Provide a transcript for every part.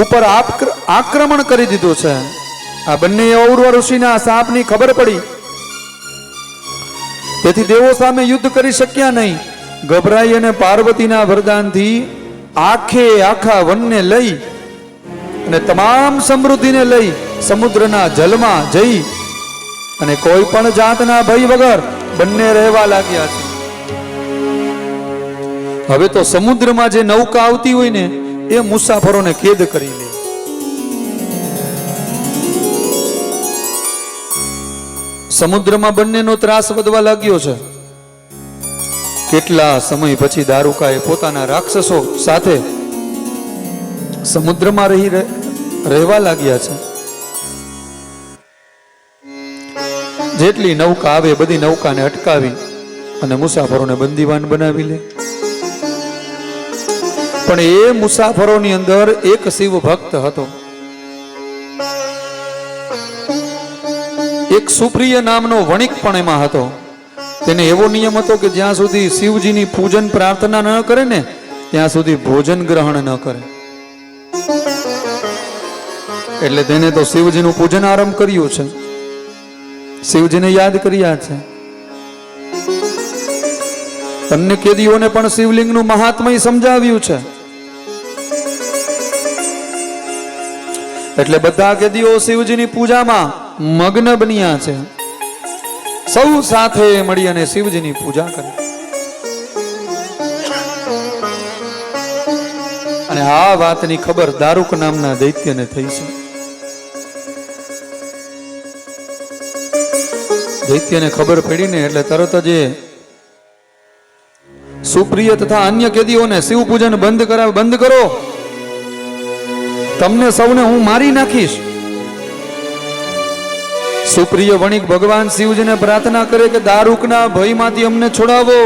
ઉપર આક્રમણ કરી દીધું છે. આ બંને ઔરવ ઋષિના સાપની ખબર પડી, તેથી દેવો સામે યુદ્ધ કરી શક્યા નહીં. ગભરાઈ અને પાર્વતીના વરદાનથી આખા વનને લઈ અને તમામ સમૃદ્ધિને લઈ સમુદ્રના જલમાં જઈ અને કોઈ પણ જાતના ભય વગર બંને રહેવા લાગ્યા છે. હવે તો સમુદ્રમાં જે નૌકા આવતી હોય ને એ મુસાફરોને કેદ કરી લે. સમુદ્રમાં બંનેનો ત્રાસ વધવા લાગ્યો છે. કેટલા સમય પછી દારૂકાએ પોતાના રાક્ષસો સાથે સમુદ્રમાં રહેવા લાગ્યા છે. જેટલી નૌકા આવે બધી નૌકાને અટકાવી અને મુસાફરોને બંદીવાન બનાવી લે. પણ એ મુસાફરોની અંદર એક શિવ ભક્ત હતો. એક સુપ્રિય નામનો વણિક પણ એમાં હતો. તેને એવો નિયમ હતો કે જ્યાં સુધી શિવજીની પૂજન પ્રાર્થના ન કરે ને ત્યાં સુધી ભોજન ગ્રહણ ન કરે. એટલે તેને તો શિવજીનું પૂજન આરંભ કર્યું છે, શિવજીને યાદ કર્યા છે. અન્ય કેદીઓને પણ શિવલિંગનું મહાત્મય સમજાવ્યું છે. એટલે બધા કેદીઓ શિવજીની પૂજામાં મગ્ન બન્યા છે. સૌ સાથે મળી અને શિવજીની પૂજા કરે. અને આ વાતની ખબર દારૂક નામના દૈત્યને થઈ છે. દૈત્યને ખબર પડીને એટલે તરત જ સુપ્રિય તથા અન્ય કેદીઓને શિવ પૂજન બંધ કરો, તમને સૌને હું મારી નાખીશ. સુપ્રિય વણિક ભગવાન શિવજીને પ્રાર્થના કરે કે દારૂકના ભયમાંથી અમને છોડાવો.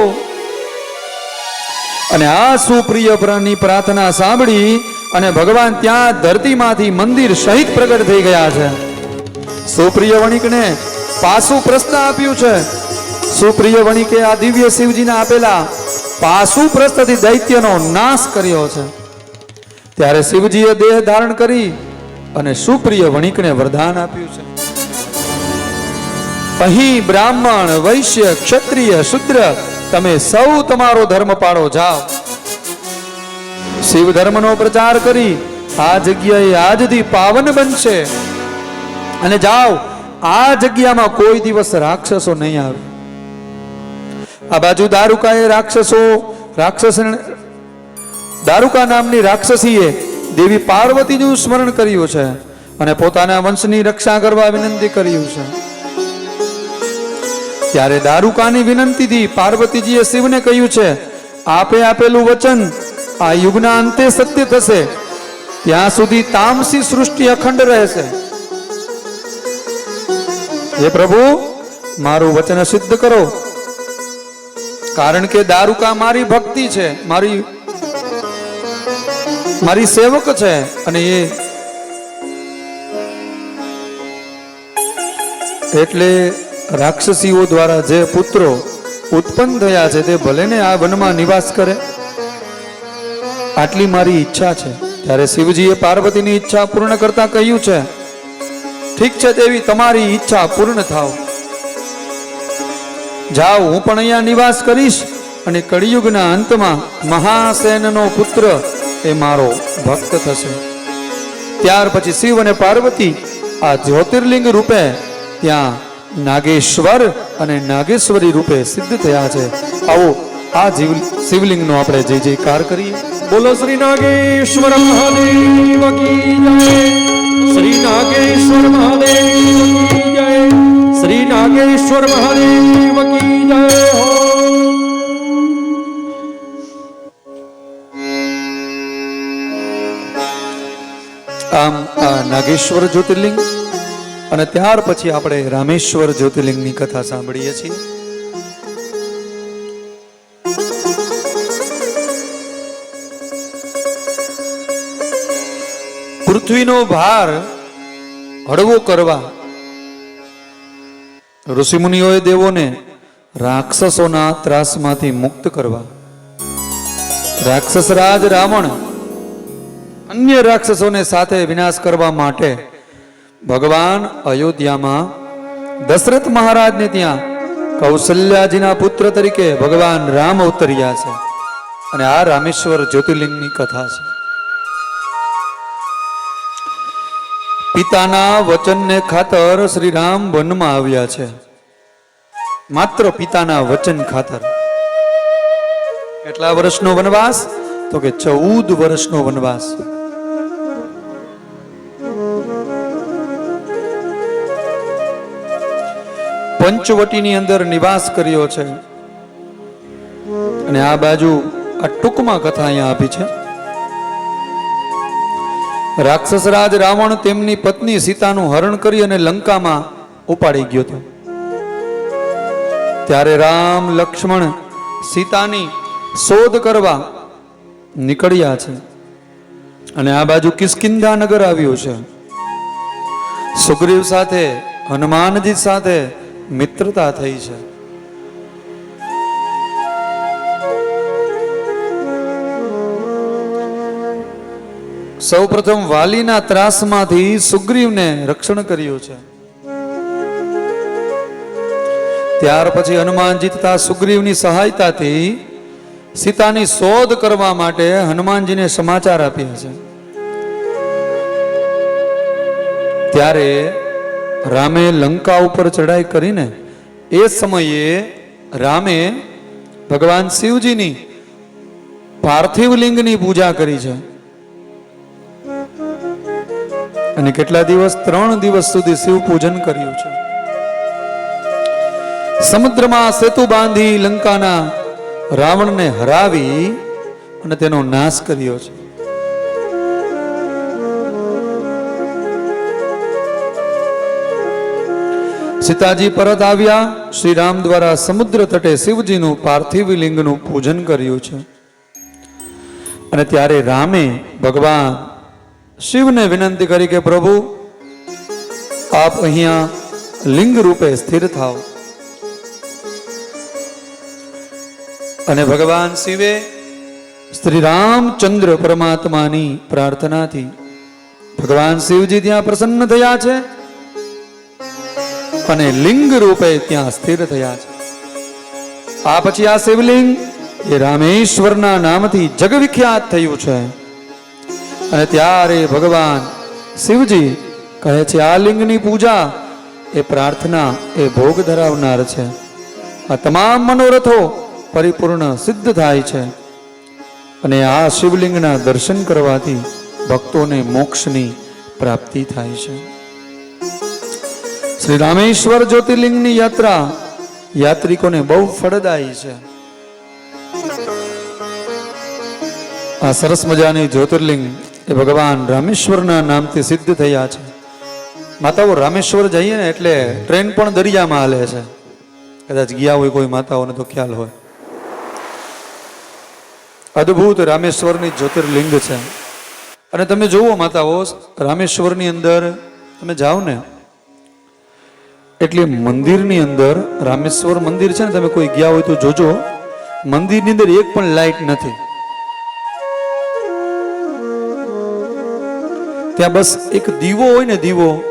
અને આ સુપ્રિયની પ્રાર્થના સાંભળી અને ભગવાન ત્યાં ધરતીમાંથી મંદિર સહિત પ્રગટ થઈ ગયા છે. સુપ્રિય વણિકને પાસું પ્રશ્ન આપ્યું છે. સુપ્રિય વણિકે આ દિવ્ય શિવજીને આપેલા પાસું પ્રશ્નથી દૈત્યનો નાશ કર્યો છે. ત્યારે શિવજીએ દેહ ધારણ કરી અને સુપ્રિય વણિકને વરદાન આપ્યું છે. અહીં બ્રાહ્મણ, વૈશ્ય, ક્ષત્રિય, શુદ્ર તમે સૌ તમારો ધર્મ પાળો, જાઓ. શિવ ધર્મનો પ્રચાર કરી આ જગ્યાએ આજથી પાવન બનશે. અને જાઓ, આ જગ્યામાં કોઈ દિવસ રાક્ષસો નહીં આવે. આ બાજુ દારૂકા નામની રાક્ષસીએ દેવી પાર્વતીનું સ્મરણ કર્યું છે અને પોતાના વંશની રક્ષા કરવા વિનંતી કર્યું છે. ત્યારે દારૂકાની વિનંતીથી પાર્વતીજીએ શિવને કહ્યું છે, આપે આપેલું વચન આ યુગના અંતે સત્ય થશે, ત્યાં સુધી તામસી સૃષ્ટિ અખંડ રહેશે. હે પ્રભુ, મારું વચન સિદ્ધ કરો, કારણ કે દારૂકા મારી ભક્તિ છે, મારી સેવક છે. અને એટલે રાક્ષસીઓ દ્વારા જે પુત્રો ઉત્પન્ન થયા છે તે ભલે ને આ વનમાં નિવાસ કરે, આટલી મારી ઈચ્છા છે. ત્યારે શિવજીએ પાર્વતીની ઈચ્છા પૂર્ણ કરતા કહ્યું છે, ઠીક છે દેવી, તમારી ઈચ્છા પૂર્ણ થાવ. જાઓ, હું પણ અહીંયા નિવાસ કરીશ અને કળિયુગના અંતમાં મહાસેનનો પુત્ર એ મારો ભક્ત થશે. ત્યાર પછી શિવ અને પાર્વતી આ જ્યોતિર્લિંગ રૂપે ત્યાં નાગેશ્વર અને નાગેશ્વરી રૂપે સિદ્ધ થયા છે. આવો આ શિવલિંગનો આપણે જય જયકાર કરીએ. બોલો શ્રી નાગેશ્વર મહાદેવ કી જય. શ્રી નાગેશ્વર મહાદેવ કી જય. શ્રી નાગેશ્વર મહાદેવ કી જય. આમ આ નાગેશ્વર જ્યોતિર્લિંગ અને ત્યાર પછી આપણે રામેશ્વર જ્યોતિર્લિંગની કથા સાંભળીએ છીએ. પૃથ્વીનો ભાર હળવો કરવા ઋષિમુનિઓએ દેવોને રાક્ષસોના ત્રાસમાંથી મુક્ત કરવા રાક્ષસ રાજ રાવણ અન્ય રાક્ષસોને સાથે વિનાશ કરવા માટે ભગવાન અયોધ્યામાં દશરથ મહારાજને ત્યાં કૌશલ્યાજીના પુત્ર તરીકે ભગવાન રામ અવતર્યા છે. અને આ રામેશ્વર જ્યોતિર્લિંગની કથા છે. પિતાના વચનને ખાતર શ્રી રામ વનમાં આવ્યા છે. માત્ર પિતાના વચન ખાતર. કેટલા વર્ષનો વનવાસ? તો કે 14 વર્ષનો વનવાસ. પંચવટીની અંદર નિવાસ કર્યો છે. અને આ બાજુ આ ટૂંકમાં કથા અહીંયા આપી છે. રાક્ષસરાજ રાવણ તેમની પત્ની સીતાનું હરણ કરી અને લંકામાં ઉપાડી ગયો હતો. ત્યારે રામ લક્ષ્મણ સીતાની શોધ કરવા નીકળ્યા છે. અને આ બાજુ કિષ્કિંધા નગર આવ્યું છે. સુગ્રીવ સાથે હનુમાનજી સાથે મિત્રતા થઈ છે. સૌપ્રથમ વાલીના ત્રાસમાંથી સુગ્રીવને રક્ષણ કર્યું છે. ત્યાર પછી હનુમાનજી તથા સુગ્રીવની સહાયતાથી સીતાની શોધ કરવા માટે હનુમાનજીને સમાચાર આપ્યા છે. ત્યારે રામે લંકા ઉપર ચડાઈ કરીને એ સમયે રામે ભગવાન શિવજીની પાર્થિવ લિંગની પૂજા કરી છે. અને કેટલા દિવસ? 3 દિવસ સુધી શિવ પૂજન કર્યું છે. સમુદ્રમાં સેતુ બાંધી લંકાના રાવણને હરાવી અને તેનો નાશ કર્યો છે. સીતાજી પરત આવ્યા. શ્રી રામ દ્વારા સમુદ્ર તટે શિવજીનું પાર્થિવ લિંગનું પૂજન કર્યું છે. અને ત્યારે રામે ભગવાન શિવને વિનંતી કરી કે પ્રભુ આપ અહીંયા લિંગ રૂપે સ્થિર થાઓ. અને ભગવાન શિવે શ્રી રામચંદ્ર પરમાત્માની પ્રાર્થનાથી ભગવાન શિવજી ત્યાં પ્રસન્ન થયા છે અને લિંગ રૂપે ત્યાં સ્થિર થયા છે. આ પછી આ શિવલિંગ એ રામેશ્વરના નામથી જગવિખ્યાત થયું છે. અને ત્યારે ભગવાન શિવજી કહે છે આ લિંગની પૂજા એ પ્રાર્થના એ ભોગ ધરાવનાર છે. આ તમામ મનોરથો પરિપૂર્ણ સિદ્ધ થાય છે. અને આ શિવલિંગના દર્શન કરવાથી ભક્તોને મોક્ષની પ્રાપ્તિ થાય છે. શ્રી રામેશ્વર જ્યોતિર્લિંગની યાત્રા યાત્રિકોને બહુ ફળદાયી છે. આ સરસ મજાની જ્યોતિર્લિંગ એ ભગવાન રામેશ્વરના નામથી સિદ્ધ થયા છે. માતાઓ રામેશ્વર જઈએ ને એટલે ટ્રેન પણ દરિયામાં હાલે છે. કદાચ ગયા હોય કોઈ માતાઓને તો ખ્યાલ હોય. અદ્ભુત રામેશ્વરની જ્યોતિર્લિંગ છે. અને તમે જુઓ માતાઓ, રામેશ્વરની અંદર તમે જાઓ ને એટલે મંદિરની અંદર, રામેશ્વર મંદિર છે ને, તમે કોઈ ગયા હોય તો જોજો, મંદિરની અંદર એક પણ લાઈટ નથી. ત્યાં બસ એક દીવો હોય ને, દીવો,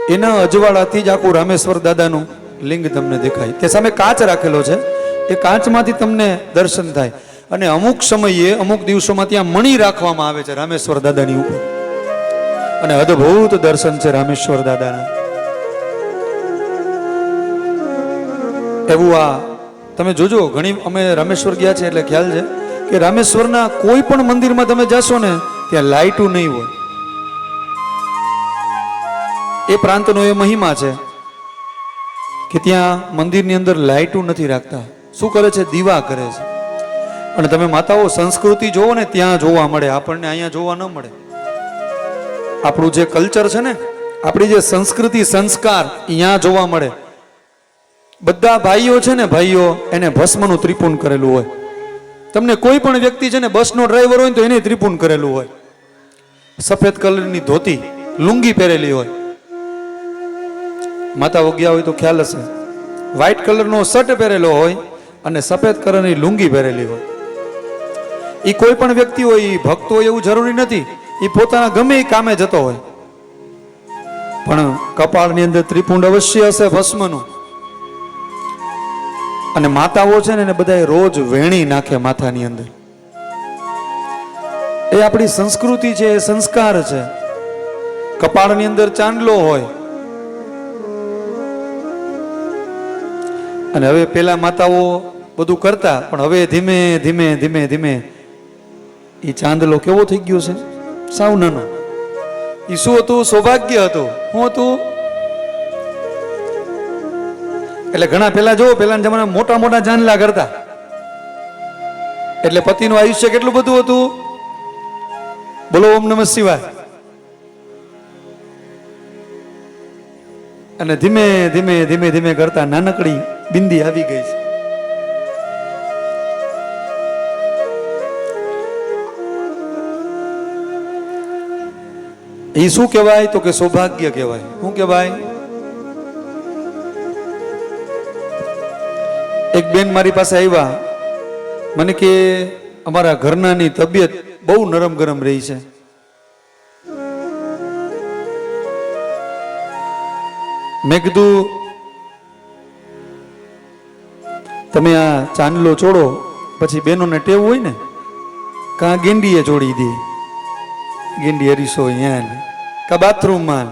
એના અજવાળાથી જ આખું રામેશ્વર દાદાનું લિંગ તમને દેખાય. તે સામે કાચ રાખેલો છે, એ કાચમાંથી તમને દર્શન થાય. અને અમુક સમયે અમુક દિવસોમાં ત્યાં મણી રાખવામાં આવે છે રામેશ્વર દાદાની ઉપર. અને અદ્ભુત દર્શન છે રામેશ્વર દાદાના. એવું આ તમે જોજો, ઘણી અમે રામેશ્વર ગયા છે એટલે ખ્યાલ છે કે રામેશ્વરના કોઈ પણ મંદિરમાં તમે જશો ને ત્યાં લાઇટું નહીં હોય. એ પ્રાંતનો એ મહિમા છે કે ત્યાં મંદિરની અંદર લાઇટું નથી રાખતા. શું કરે છે? દીવા કરે છે. અને તમે માતાઓ સંસ્કૃતિ જોવો ને ત્યાં જોવા મળે, આપણને અહીંયા જોવા ન મળે. આપણું જે કલ્ચર છે ને, આપણી જે સંસ્કૃતિ સંસ્કાર અહીંયા જોવા મળે. બધા ભાઈઓ છે ને, ભાઈઓ એને ભસ્મનું ત્રિપુન કરેલું હોય. તમને કોઈ પણ વ્યક્તિ છે ને, બસનો ડ્રાઈવર હોય તો એને ત્રિપુન કરેલું હોય. સફેદ કલરની ધોતી લુંગી પહેરેલી હોય. માતાઓ ગયા હોય તો ખ્યાલ હશે, વ્હાઈટ કલરનો શર્ટ પહેરેલો હોય અને સફેદ કલરની લુંગી પહેરેલી હોય. એ કોઈ પણ વ્યક્તિ હોય, એ ભક્ત હોય એવું જરૂરી નથી. એ પોતાના ગમે એ કામે જતો હોય, પણ કપાળની અંદર ત્રિપુંડ અવશ્ય હશે ભસ્મનું. અને માતાઓ છે ને એને બધા રોજ વેણી નાખે માથાની અંદર. એ આપણી સંસ્કૃતિ છે, એ સંસ્કાર છે. કપાળની અંદર ચાંદલો હોય. અને હવે પેલા માતાઓ બધું કરતા, પણ હવે ધીમે ધીમે ધીમે ધીમે એ ચાંદલો કેવો થઈ ગયો છે, સાવ નાનો. એ શું હતું? સૌભાગ્ય હતું. શું હતું? એટલે ઘણા પેલા જો પેલાના જમાનામાં મોટા મોટા ચાંદલા કરતા, એટલે પતિનું આયુષ્ય કેટલું બધું હતું. બોલો ઓમ નમઃ શિવાય. અને ધીમે ધીમે ધીમે ધીમે કરતા નાનકડી બિંદી આવી ગઈ છે. એ શું કહેવાય? તો કે સૌભાગ્ય કહેવાય. શું કહેવાય? એક બેન મારી પાસે આવ્યા, મને કે અમારા ઘરનાની તબિયત બહુ નરમ ગરમ રહી છે. મેં કીધું તમે આ ચાંદલો ચોડો, પછી બેનોને ટેવ હોય ને, કાં ગેંડીએ ચોડી દે, ગેંડી હરીશો અહીંયા કા બાથરૂમમાં.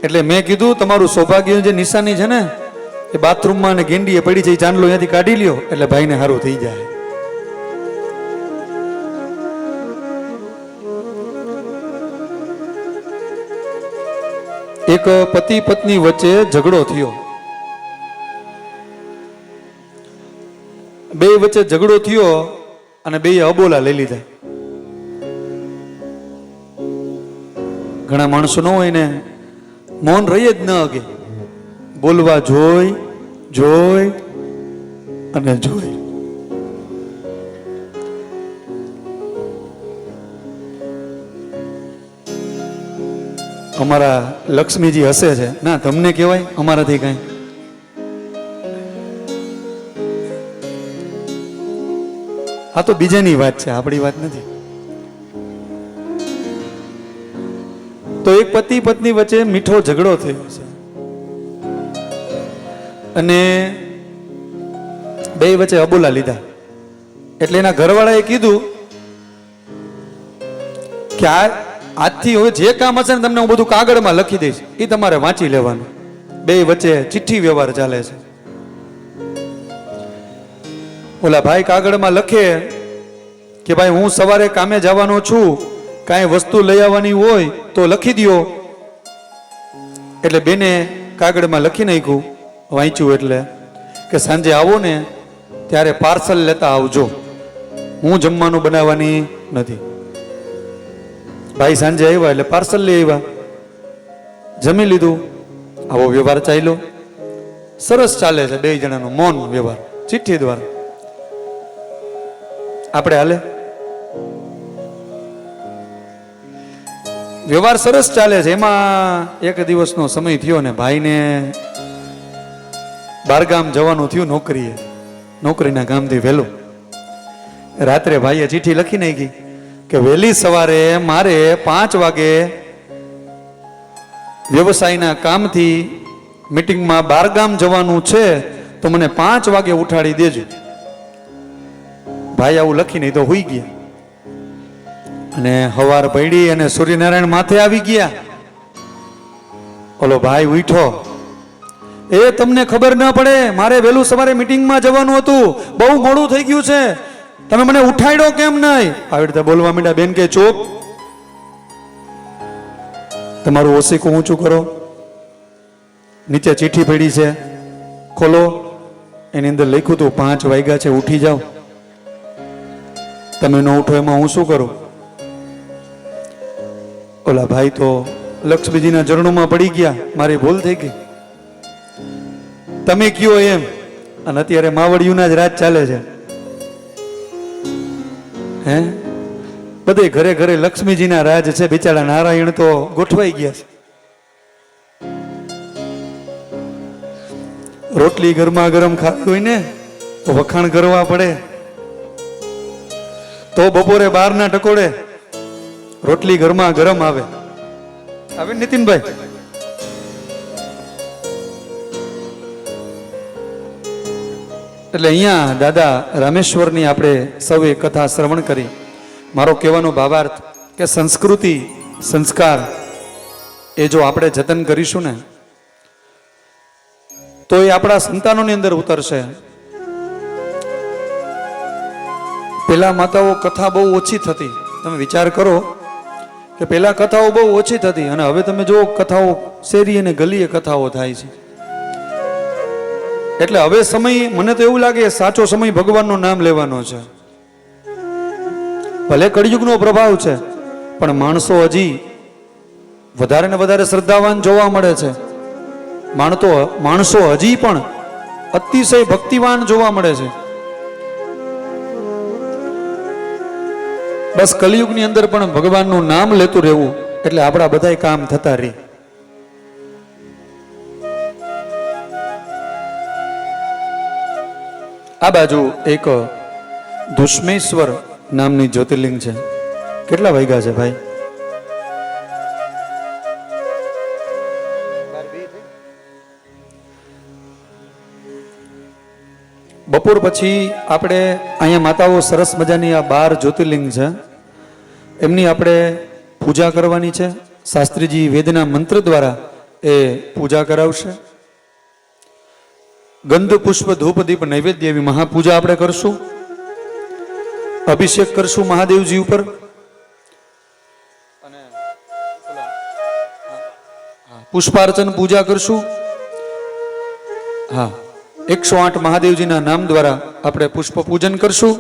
એટલે મેં કીધું તમારું સૌભાગ્યની જે નિશાની છે ને, એ બાથરૂમમાં ને ગેંડીએ પડી છે, એ ચાંદલો અહીંયાથી કાઢી લ્યો એટલે ભાઈને સારું થઈ જાય. એક પતિ પત્ની વચ્ચે ઝઘડો થયો. બે વચ્ચે ઝઘડો થયો અને બે અબોલા લઈ લીધા. ઘણા માણસો ન હોય ને, મૌન રહી જ ન અગે, બોલવા જોઈ જોઈ અને જોઈ. અમારા લક્ષ્મીજી હસે છે ના, તમને કહેવાય અમારાથી કઈ. આ તો બીજાની વાત છે, આપણી વાત નથી. તો એક પતિ પત્ની વચ્ચે મીઠો ઝઘડો થયો છે અને બે વચ્ચે અબોલા લીધા. એટલે એના ઘરવાળાએ કીધું કે આજથી હવે જે કામ હશે ને તમને હું બધું કાગળમાં લખી દઈશ, એ તમારે વાંચી લેવાનું. બે વચ્ચે ચિઠ્ઠી વ્યવહાર ચાલે છે. ઓલા ભાઈ કાગળમાં લખે કે ભાઈ હું સવારે કામે જવાનો છું, કાંઈ વસ્તુ લઈ આવવાની હોય તો લખી દ્યો. એટલે બેને કાગળમાં લખી નાખ્યું, વાંચ્યું એટલે કે સાંજે આવો ને ત્યારે પાર્સલ લેતા આવજો, હું જમવાનું બનાવવાની નથી. ભાઈ સાંજે આવ્યા એટલે પાર્સલ લઈ આવ્યા, જમી લીધું. આવો વ્યવહાર ચાલ્યો, સરસ ચાલે છે બે જણાનો મૌન વ્યવહાર ચિઠ્ઠી દ્વારા. આપણે હાલે વ્યવહાર સરસ ચાલે છે. એમાં એક દિવસનો સમય થયો ને ભાઈને બારગામ જવાનું થયું નોકરીએ, નોકરીના ગામથી વહેલો. રાત્રે ભાઈએ ચિઠ્ઠી લખી નાખી કે વહેલી સવારે મારે 5 વાગે વ્યવસાયના કામથી મીટિંગમાં બારગામ જવાનું છે, તો મને 5 વાગે ઉઠાડી દેજો. ભાઈ આવું લખીને તો હોઈ ગયા અને હવાર પડી અને સૂર્યનારાયણ માથે આવી ગયા. ઓલો ભાઈ ઉઠો, એ તમને ખબર ન પડે, મારે વહેલું સવારે મીટિંગમાં જવાનું હતું, બહુ મોડું થઈ ગયું છે, તમે મને ઉઠાડ્યો કેમ નહીં? આવી રીતે બોલવા માંડ્યા. બેન કે ચૂપ, તમારું ઓશીકું ઊંચું કરો, નીચે ચિઠ્ઠી પડી છે, ખોલો. એની અંદર લખ્યું હતું 5 વાગ્યા છે, ઉઠી જાઓ. તમે ન ઉઠો એમાં હું શું કરું? ઓલા ભાઈ તો લક્ષ્મીજીના ચરણોમાં પડી ગયા, મારી ભૂલ થઈ ગઈ, તમે કયો એમ. અને અત્યારે માવડિયુંના જ રાજ ચાલે છે. હે, બધે ઘરે ઘરે લક્ષ્મીજીના રાજ છે. બિચારા નારાયણ તો ગોઠવાઈ ગયા છે. રોટલી ગરમા ગરમ ખાવી હોય ને તો વખાણ કરવા પડે, તો બપોરે 12ના ટકોડે રોટલી ઘરમાં ગરમ આવે નીતિનભાઈ. એટલે અહીંયા દાદા રામેશ્વરની આપણે સૌએ કથા શ્રવણ કરી. મારો કહેવાનો ભાવાર્થ કે સંસ્કૃતિ સંસ્કાર એ જો આપણે જતન કરીશું ને તો એ આપણા સંતાનોની અંદર ઉતરશે. પેલા માતાઓ કથા બહુ ઓછી થતી, તમે વિચાર કરો કે પેલા કથાઓ બહુ ઓછી થતી અને હવે તમે જો કથાઓ શેરી અને ગલીએ કથાઓ થાય છે. એટલે હવે સમય, મને તો એવું લાગે સાચો સમય ભગવાનનું નામ લેવાનો છે. ભલે કળિયુગનો પ્રભાવ છે પણ માણસો હજી વધારે ને વધારે શ્રદ્ધાવાન જોવા મળે છે. માણસો હજી પણ અતિશય ભક્તિવાન જોવા મળે છે. બસ કલિયુગની અંદર પણ ભગવાનનું નામ લેતું રહેવું એટલે આપણા બધા કામ થતા રહે. આ બાજુ એક ધુષ્મેશ્વર નામની જ્યોતિર્લિંગ છે. કેટલા વાગ્યા છે ભાઈ? બપોર પછી આપણે અહીંયા માતાઓ સરસ મજાની આ 12 જ્યોતિર્લિંગ છે એમની આપણે પૂજા કરવાની છે. શાસ્ત્રીજી વેદના મંત્ર દ્વારા એ પૂજા કરાવશે. ગંધ પુષ્પ ધૂપ દીપ નૈવેદ્ય એવી મહાપૂજા આપણે કરશું. અભિષેક કરશું મહાદેવજી ઉપર. અને પુષ્પાર્ચન પૂજા કરશું. હા, 108 મહાદેવજીના નામ દ્વારા આપણે પુષ્પ પૂજન કરશું.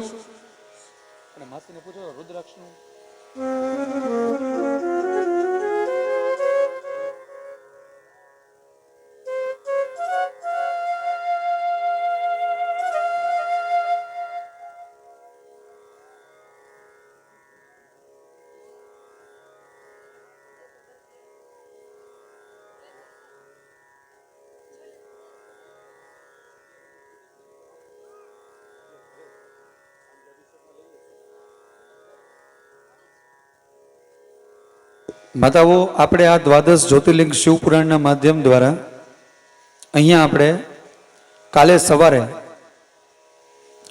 માતાઓ, આપણે આ દ્વાદશ જ્યોતિર્લિંગ શિવપુરાણના માધ્યમ દ્વારા અહીંયા આપણે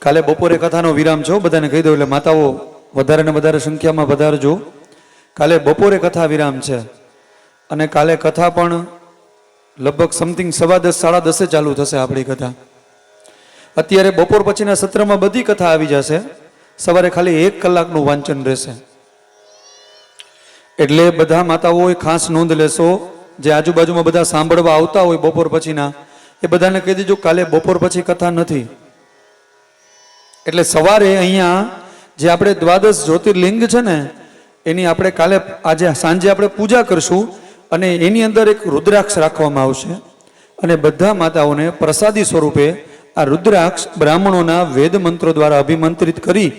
કાલે બપોરે કથાનો વિરામ છો, બધાને કહી દઉં એટલે માતાઓ વધારે ને વધારે સંખ્યામાં વધારજો. કાલે બપોરે કથા વિરામ છે અને કાલે કથા પણ લગભગ સમથિંગ 10:15 10:30 ચાલુ થશે આપણી કથા. અત્યારે બપોર પછીના સત્રમાં બધી કથા આવી જશે. સવારે ખાલી 1 કલાકનું વાંચન રહેશે. એટલે બધા માતાઓએ ખાસ નોંધ લેશો. જે આજુબાજુમાં બધા સાંભળવા આવતા હોય બપોર પછીના, એ બધાને કહી દેજો કાલે બપોર પછી કથા નથી. એટલે સવારે અહીંયા જે આપણે દ્વાદશ જ્યોતિર્લિંગ છે ને એની આપણે કાલે આજે સાંજે આપણે પૂજા કરશું અને એની અંદર એક રુદ્રાક્ષ રાખવામાં આવશે અને બધા માતાઓને પ્રસાદી સ્વરૂપે આ રુદ્રાક્ષ બ્રાહ્મણોના વેદ મંત્રો દ્વારા અભિમંત્રિત કરી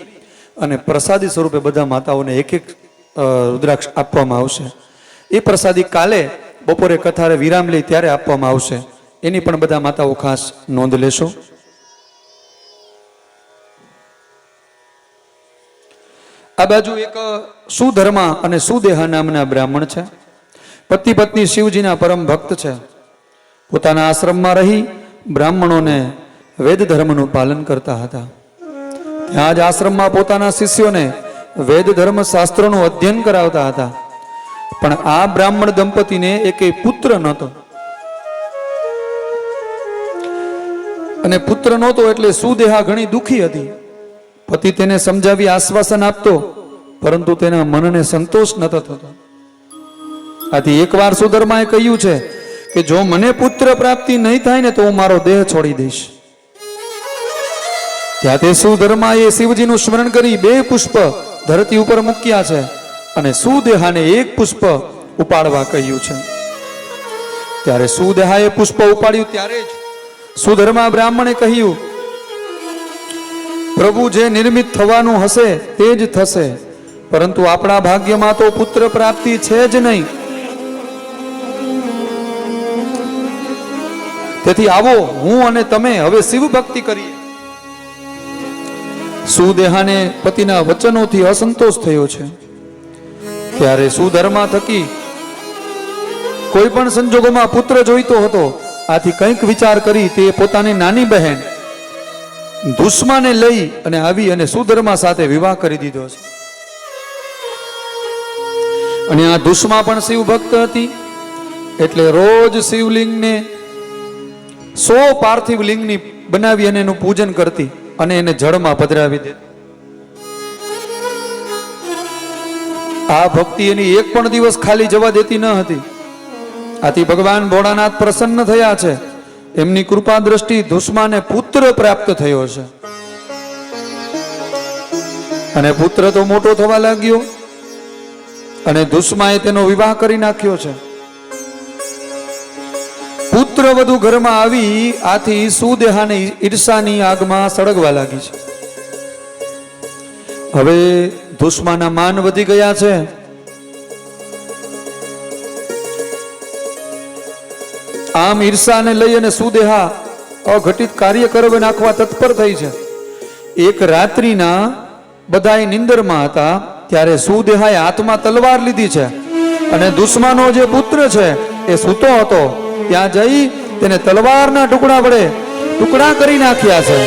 અને પ્રસાદી સ્વરૂપે બધા માતાઓને એક રુદ્રાક્ષ આપવામાં આવશે. એ પ્રસાદી કાલે બપોરે કથારે વિરામ લઈ ત્યારે આપવામાં આવશે. એની પણ બધા માતાઓ ખાસ નોંધ લેશો. આ બાજુ એક સુધર્મા અને સુદેહા નામના બ્રાહ્મણ છે. પતિ પત્ની શિવજીના પરમ ભક્ત છે. પોતાના આશ્રમમાં રહી બ્રાહ્મણોને વેદ ધર્મનું પાલન કરતા હતા. ત્યાં જ આશ્રમમાં પોતાના શિષ્યોને વેદ ધર્મ શાસ્ત્રોનું અધ્યયન કરાવતા હતા. પણ આ બ્રાહ્મણ દંપતીને એકેય પુત્ર નહોતો અને પુત્ર નહોતો એટલે સુદેહા ઘણી દુઃખી હતી. પતિ તેને સમજાવી આશ્વાસન આપતો પરંતુ તેના મનને સંતોષ નતો થતો. આથી એકવાર સુધર્માએ કહ્યું છે કે જો મને પુત્ર પ્રાપ્તિ નહીં થાય ને તો હું મારો દેહ છોડી દઈશ. ત્યાં તે સુધર્માએ શિવજીનું સ્મરણ કરી 2 પુષ્પ ધરતી ઉપર મૂક્યા છે અને સુદેહાને 1 પુષ્પ ઉપાડવા કહ્યું છે. ત્યારે સુદેહાએ પુષ્પ ઉપાડ્યું ત્યારે જ સુધર્મા બ્રાહ્મણે કહ્યું, પ્રભુ જે નિર્મિત થવાનું હશે તે જ થશે, પરંતુ આપણા ભાગ્યમાં તો પુત્ર પ્રાપ્તિ છે જ નહીં. તેથી આવો હું અને તમે હવે શિવ ભક્તિ કરીએ. સુદેહાને પતિના વચનોથી અસંતોષ થયો છે. ત્યારે સુધર્મા થકી કોઈ પણ સંજોગોમાં પુત્ર જોઈતો હતો. આથી કંઈક વિચાર કરી તે પોતાની નાની બહેન દુશ્માને લઈ અને આવી અને સુધર્મા સાથે વિવાહ કરી દીધો છે. અને આ દુશ્મા પણ શિવ ભક્ત હતી, એટલે રોજ શિવલિંગને 100 પાર્થિવ લિંગની બનાવી અને એનું પૂજન કરતી અને એને જળમાં પધરાવી દે. આ ભક્તિ એની એક પણ દિવસ ખાલી જવા દેતી ન હતી. આથી ભગવાન ભોળાનાથ પ્રસન્ન થયા છે. એમની કૃપા દ્રષ્ટિ દુશ્માને પુત્ર પ્રાપ્ત થયો છે. અને પુત્ર તો મોટો થવા લાગ્યો અને દુશ્માએ તેનો વિવાહ કરી નાખ્યો છે. પુત્ર વધુ ઘરમાં આવી આથી સુદેહાને ઈર્ષાની આગમાં સળગવા લાગી છે. હવે દુશ્માના માન વધી ગયા છે. આમ ઈર્ષાને લઈ અને સુદેહા અઘટિત કાર્ય કરવા નાખવા તત્પર થઈ છે. એક રાત્રિના બધાય નિંદરમાં હતા ત્યારે સુદેહાએ હાથમાં તલવાર લીધી છે અને દુશ્મનો જે પુત્ર છે એ સૂતો હતો ત્યાં જઈ તેને તલવારના ટુકડા વડે ટુકડા કરી નાખ્યા છે.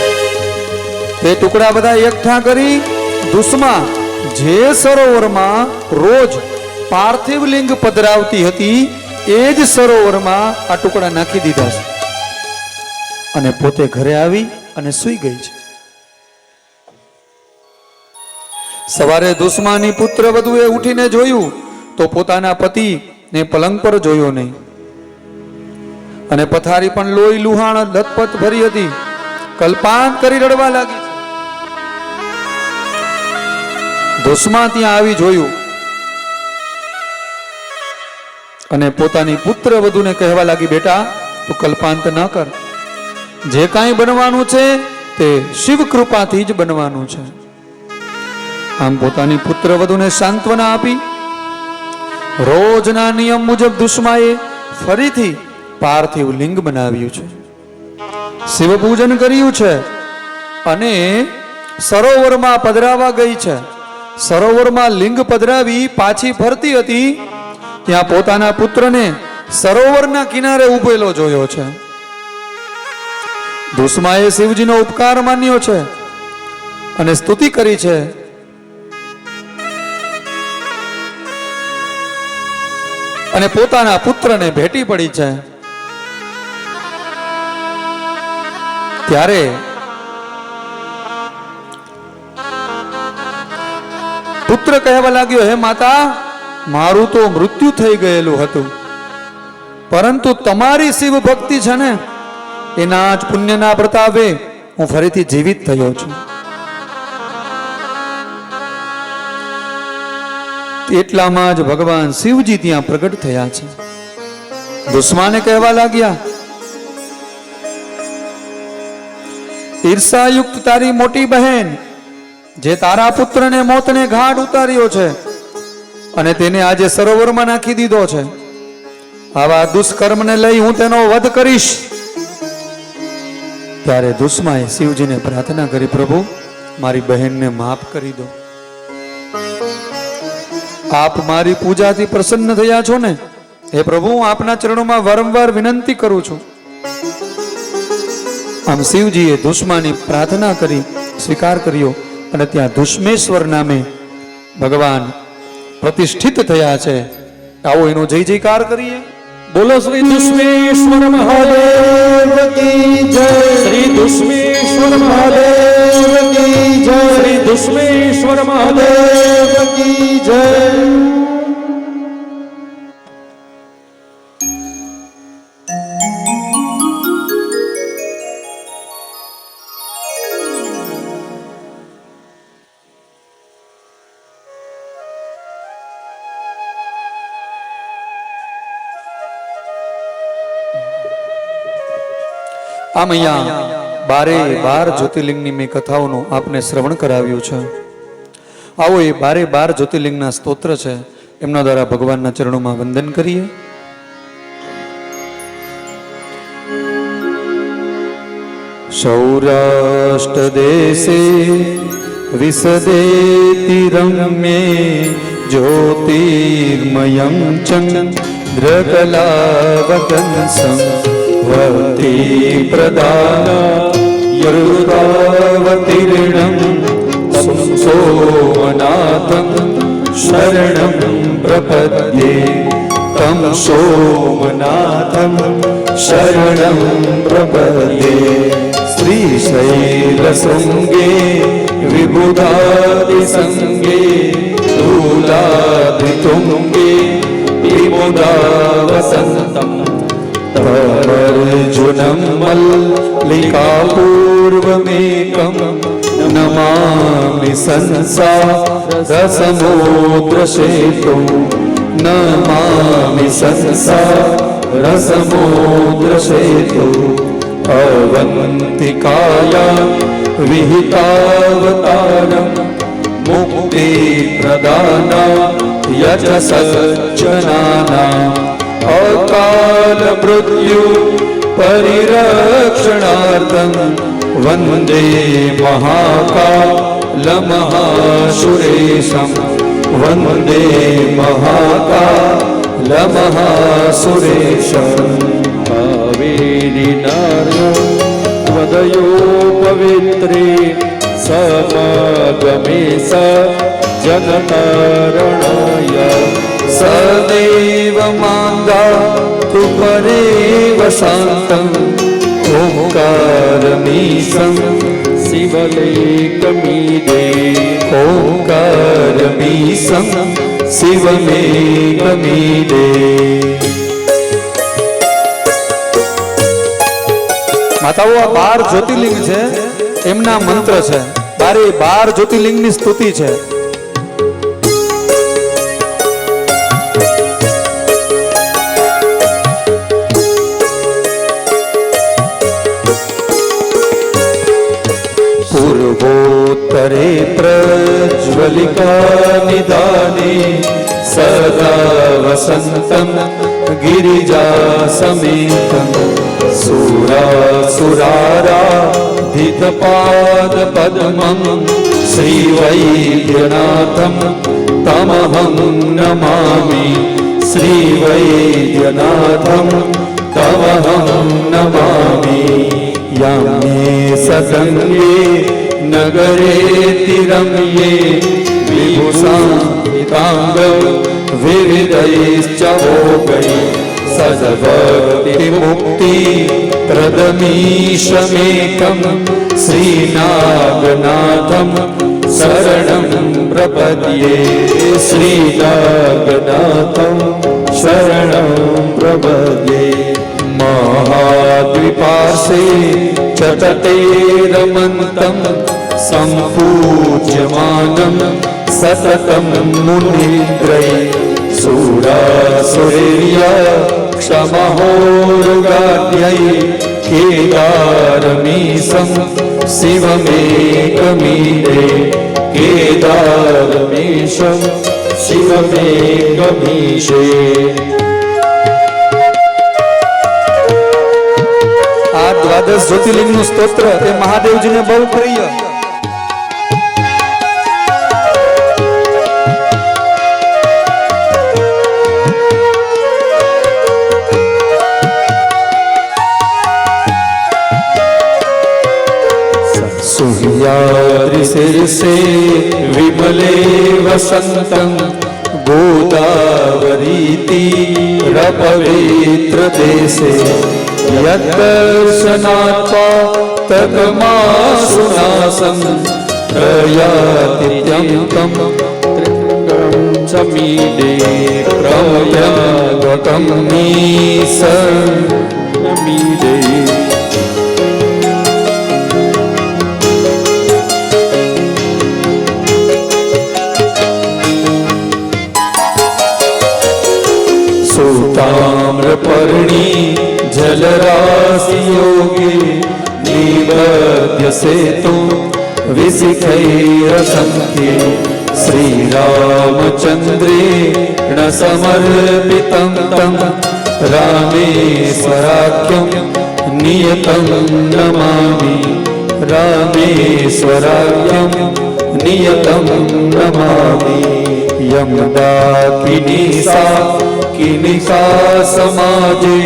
તે ટુકડા બધા એકઠા કરી દુશ્મા જે સરોવરમાં રોજ પાર્થિવ લિંગ પધરાવતી હતી એ જ સરોવરમાં આ ટુકડા નાખી દીધા છે અને પોતે ઘરે આવી અને સૂઈ ગઈ છે. સવારે દુશ્માની પુત્ર વધુએ ઉઠીને જોયું તો પોતાના પતિને પલંગ પર જોયો નહીં અને પથારી પણ લોહી લુહાણ લથપથ ભરી હતી. કલ્પાંત કરી રડવા લાગી. દુશ્મા ત્યાં આવી જોયું અને પોતાની પુત્ર વધુને કહેવા લાગી, બેટા તું કલ્પાંત ન કર. જે કાંઈ બનવાનું છે તે શિવ કૃપાથી જ બનવાનું છે. આમ પોતાની પુત્ર વધુને સાંત્વના આપી. રોજના નિયમ મુજબ દુશ્માએ ફરીથી પાર્થિવ લિંગ બનાવ્યું છે, શિવ પૂજન કર્યું છે અને સરોવરમાં પધરાવા ગઈ છે. સરોવરમાં લિંગ પધરાવી પાછી ફરતી હતી ત્યાં પોતાના પુત્રને સરોવરના કિનારે ઉભેલો જોયો છે. દુશ્માએ શિવજીનો ઉપકાર માન્યો છે અને સ્તુતિ કરી છે. અને પોતાના પુત્રને ભેટી પડી છે. ત્યારે પુત્ર કહેવા લાગ્યો, હે માતા, મારું તો મૃત્યુ થઈ ગયેલું હતું, પરંતુ તમારી શિવ ભક્તિ છે ને એના જ પુણ્યના પ્રતાપે હું ફરીથી જીવિત થયો છું. એટલામાં જ ભગવાન શિવજી ત્યાં પ્રગટ થયા છે. દુશ્માને કહેવા લાગ્યા, ઈર્ષાયુક્ત તારી મોટી બહેન જે તારા પુત્રને મોતને ઘાટ ઉતાર્યો છે અને તેને આજે સરોવરમાં નાખી દીધો છે, આવા દુષ્કર્મને લઈ હું તેનો વધ કરીશ. ત્યારે દુશ્માએ શિવજીને પ્રાર્થના કરી, પ્રભુ મારી બહેનને માફ કરી દો. આપ મારી પૂજાથી પ્રસન્ન થયા છો ને, હે પ્રભુ હું આપના ચરણોમાં વારંવાર વિનંતી કરું છું. આમ શિવજીએ દુશ્માની પ્રાર્થના કરી, સ્વીકાર કર્યો અને ત્યાં દુશ્મેશ્વર નામે ભગવાન પ્રતિષ્ઠિત થયા છે. આવો એનો જય જયકાર કરીએ. બોલો શ્રી દુશ્મેશ્વર મહાદેવ કી જય. શ્રી દુશ્મેશ્વર મહાદેવ કી જય. શ્રી દુશ્મેશ્વર મહાદેવ કી જય. આમ અહીંયા 12 જ્યોતિર્લિંગની મેં કથાઓનું આપને શ્રવણ કરાવ્યું છે. આવો એ 12 જ્યોતિર્લિંગના સ્તોત્ર છે, એમના દ્વારા ભગવાનના ચરણોમાં વંદન કરીએ. સૌરાષ્ટ્ર દેશે વિસદેતિ રમ્યે ज्योतिर्मयं चन्द्रकलावतंसं वहति प्रदानायुर्दावतीर्णं तं सोमनाथं शरणं प्रपद्ये तं सोमनाथं शरणं प्रपद्ये श्रीशैलशृङ्गे विबुधादिसङ्गे तुलादितुङ्गे विबुधा वसन्तम् तमर्जुनं मल्लिकापूर्वमेकं नमामि संसारसमुद्रसेतुं नमामि संसारसमुद्रसेतुं अवन्तिकायां विहितावतारं मुक्तिप्रदानाय च सज्जनानाम् अकालमृत्यु परिरक्षणार्थं वन्दे महाकालमहासुरेशं वन्दे महाकालमहासुरेशम् कावेरी नर्मदयो पवित्रे समागमे स जनतारणाय सदैव मान्दा तु परेव शान्तम् ओंकारमीशं शिवलेकमीडे ओंकारमीशं शिवमेकमीडे। માતાઓ આ 12 જ્યોતિર્લિંગ છે એમના મંત્ર છે 12 જ્યોતિર્લિંગની સ્તુતિ છે। पूर्वोत्तरे प्रज्वलिका निदाने सदा वसन्तं गिरिजा समेतं सुरासुराराधितपादपद्मं श्रीवैद्यनाथं तमहं नमामि श्रीवैद्यनाथं तमहं नमामि। याम्ये सगङ्गे नगरे तिरम्ये विभूषान्विताङ्गं विविधैश्च भोगैः सद्भक्तिमुक्तिप्रदमीशमेकं श्रीनागनाथं शरणं प्रपद्ये श्रीनागनाथं शरणं प्रपद्ये। महाद्विपार्श्वे च तटे रमन्तं सम्पूज्यमानं सततं मुनीन्द्रैः सुरासुरेर्यक्षमहोरुगाद्यै केदारमीशं शिवमेकमीडे केदारमीशं शिवमेकमीशे। આ દ્વાદશ જ્યોતિર્લિંગનું સ્તોત્ર એ મહાદેવજીને બહુ પ્રિય। सुह्याद्रिशीर्षे विमले वसन्तं गोदावरीतीरपवित्रदेशे यद्दर्शनात् पातकमासुनासं प्रयातित्यन्तं त्रिगं च मीडे प्रयागकं मीडे। ताम्रपर्णी जलराशियोगे निबध्य सेतु विशिखैरसंख्ये श्रीरामचन्द्रेण समर्पितं तं रामेश्वराख्यं नियतं नमामि रामेश्वराख्यं नियतं नमामि। યમદાકિનીસા કિનિકા સમાજે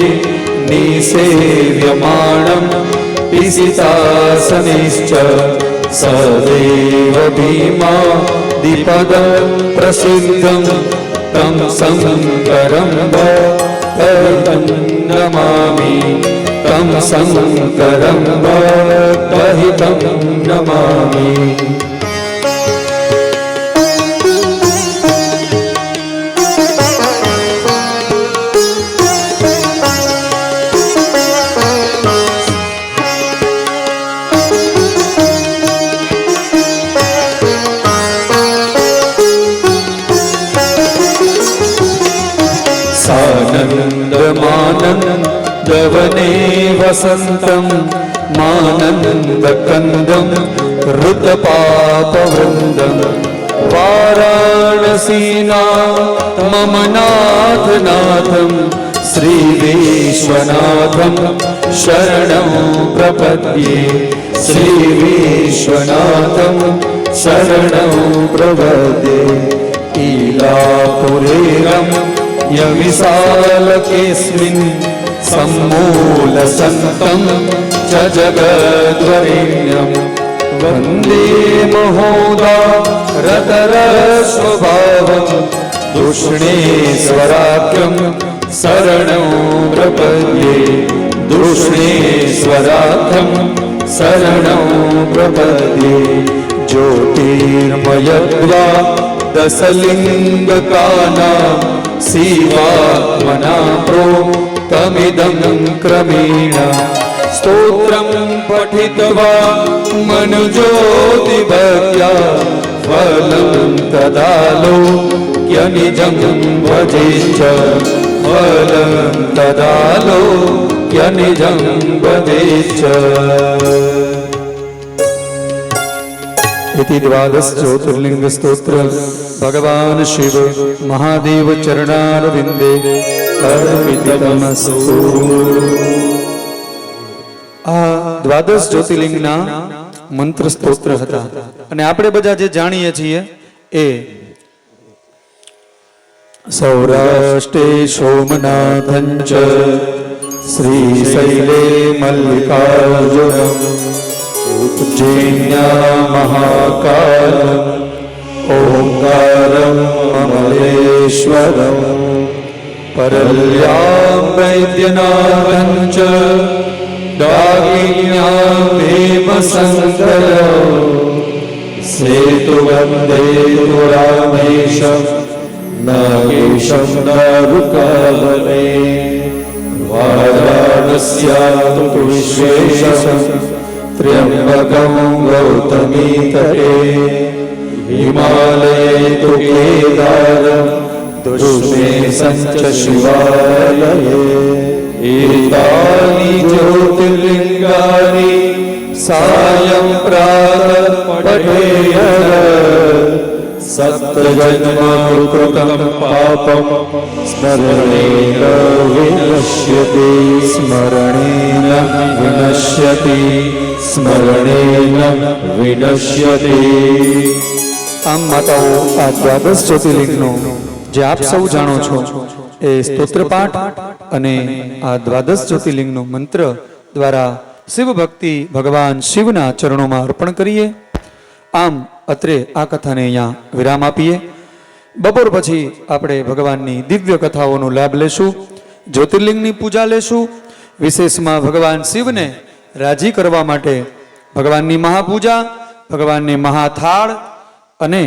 નિસેવ્યમાણં પિસિતાસનિશ્ચ સદેવ ભીમા દીપદં પ્રસિદ્ધં तं શંકરં ભક્તહિतं નમામિ तं શંકરં ભક્તહિतं નમામિ. સાનંદમાનંદવને વસંતં માનંદકંદં ઋતપાપવૃંદં વારાણસીના મમ નાથનાથં શ્રી વિશ્વનાથં શરણં પ્રપદ્યે શ્રી વિશ્વનાથં શરણં પ્રપદ્યે. ઈલાપુરેરં યવિશાલકેસ્મિन् सम्मूलसन्तं च जगद्वरेण्यं वन्दे महोदारतरस्वभावं दूष्णेश्वराख्यं शरणं प्रपद्ये दूष्णेश्वराख्यं शरणं प्रपद्ये. ज्योतिर्मयद्वा दशलिङ्गकानां शिवात्मना प्रोक्तमिदं क्रमेण स्तोत्रं पठित्वा मनुज्योतिभक्त्या फलं तदालोक्यनिजं भजेच्च फलं तदालोक्यनिजं भजेच्च. इति द्वादश ज्योतिर्लिंग स्तोत्र भगवान शिव महादेव चरणारविंदे अर्पितमस्तु. આ દ્વાદશ જ્યોતિર્લિંગના મંત્ર સ્તોત્ર હતા અને આપણે બધા જે જાણીએ છીએ એ સૌરાષ્ટ્રે સોમનાથં ચ શ્રીશૈલે મલ્લિકાર્જુનમ ઉજ્જૈન્યા મહાકાલમ ઓંકારમ અમલેશ્વરમ પરલ્યામ વૈદ્યનાથં ચ દાગિન્યામ ભીમશંકરમ સેતુવંદે રામેશમ નાગેશમ દારુકાવને વારાણસ્યામ વિશ્વેશમ त्र्यंबकं गौतमी तटे हिमालये तु केदारं दुष्मेशं च शिवालये. एतानि ज्योतिर्लिङ्गानि सायं प्रातः पठेयः सप्तजन्म कृतं पापं स्मरणेन विनश्यति स्मरणेन विनश्यति स्मरणेन विनश्यति. આમ માતાઓ આ દ્વાદશ જ્યોતિર્લિંગનો જે આપ સૌ જાણો છો એ સ્તોત્ર પાઠ અને આ દ્વાદશ જ્યોતિર્લિંગનો મંત્ર દ્વારા શિવ ભક્તિ ભગવાન શિવના ચરણોમાં અર્પણ કરીએ. આમ અત્રે આ કથાને અહીંયા વિરામ આપીએ. બપોર પછી આપણે ભગવાનની દિવ્ય કથાઓનો લાભ લેશું, જ્યોતિર્લિંગની પૂજા લેશું. વિશેષમાં ભગવાન શિવને રાજી કરવા માટે ભગવાનની મહાપૂજા, ભગવાનને મહાથાળ અને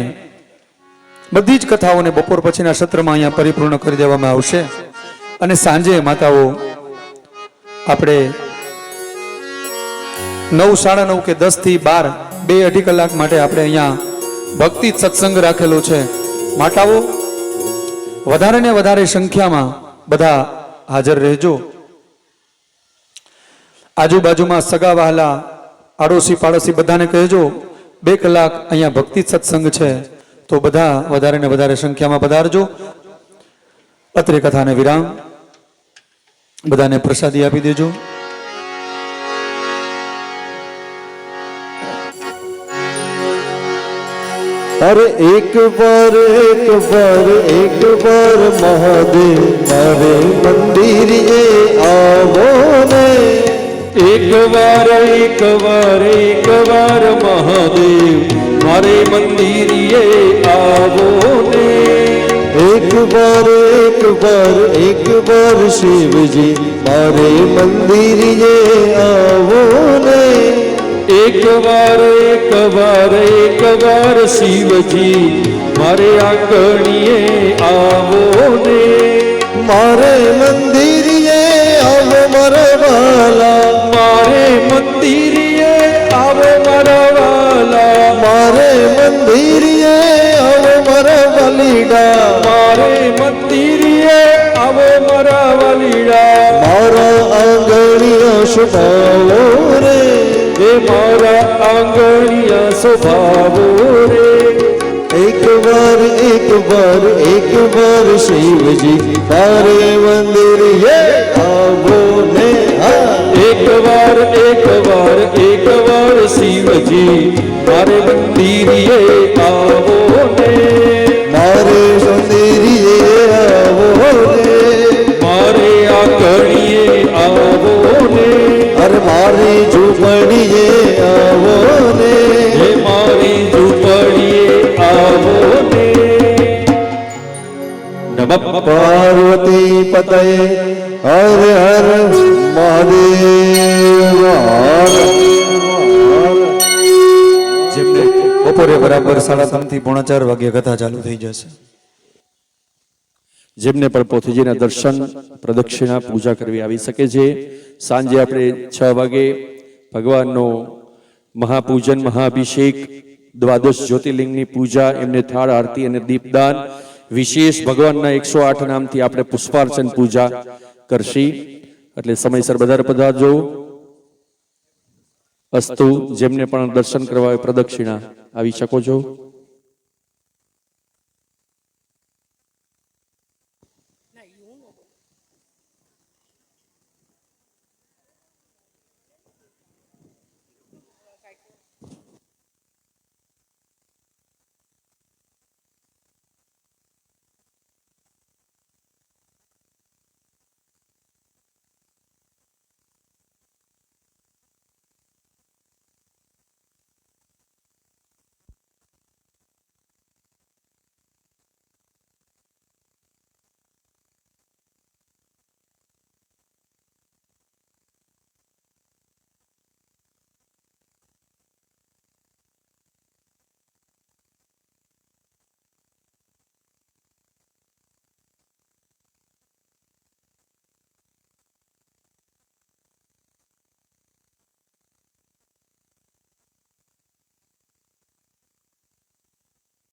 બધી જ કથાઓને બપોર પછીના સત્રમાં અહીંયા પરિપૂર્ણ કરી દેવામાં આવશે. અને સાંજે માતાઓ આપણે 9, 9:30 કે 10 થી 12 2-2.5 કલાક માટે આપણે અહીંયા ભક્તિ સત્સંગ રાખેલો છે. માતાઓ વધારે ને વધારે સંખ્યામાં બધા હાજર રહેજો. આજુબાજુમાં સગા વહાલા, આડોશી પાડોશી બધાને કહેજો 2 કલાક અહીંયા ભક્તિ સત્સંગ છે, તો બધા વધારે ને વધારે સંખ્યામાં પધારજો. અત્રે કથાને વિરામ. બધાને પ્રસાદી આપી દેજો. અરે એક વાર મહાદેવ મારે મંદિરે આવો ને એક વાર મહાદેવ મારે મંદિરે આવો ને એક વાર શિવજી મારે મંદિરે આવો ને એક વાર શિવજી મારે આંગણીએ આવો ને મારે મંદિરે આવો મારા વાલા મારે મંદિરે આવો મારા વાલા મારે મંદિરે આવો મારા વલીડા મારે મંદિરે આવો મારા વલીડા મારા આંગણિયા શુભાવો રે એ મારા આંગણિયા સ્વભાવો રે એક વાર શિવજી મારે મંદિરે આવો ને એક વાર શિવજી મારે મંદિરે આવો ને મારે મંદિરે આવો ને મારે આંગણીએ આવો ને અરે મારી ઝૂંપડીએ આવો ને હે મારી ઝૂંપડીએ આવો ને નમઃ પાર્વતી પતય હર હર મહાદેવ હર જેમને બપોરે બરાબર 3:30 થી 4:30 વાગે કથા ચાલુ થઈ જશે. જેમને પણ પોથીજીના દર્શન પ્રદક્ષિણા પૂજા કરવી આવી શકે છે. સાંજે આપણે 6 વાગે ભગવાનનો મહાપૂજન મહાઅભિષેક દ્વાદશ જ્યોતિર્લિંગની પૂજા એમને થાળ આરતી અને દીપદાન વિશેષ ભગવાનના 108 નામથી આપણે પુષ્પાર્ચન પૂજા કરશી. એટલે સમયસર બધા પધારજો. અસ્તુ. જેમને પણ દર્શન કરવા હોય પ્રદક્ષિણા આવી શકો છો.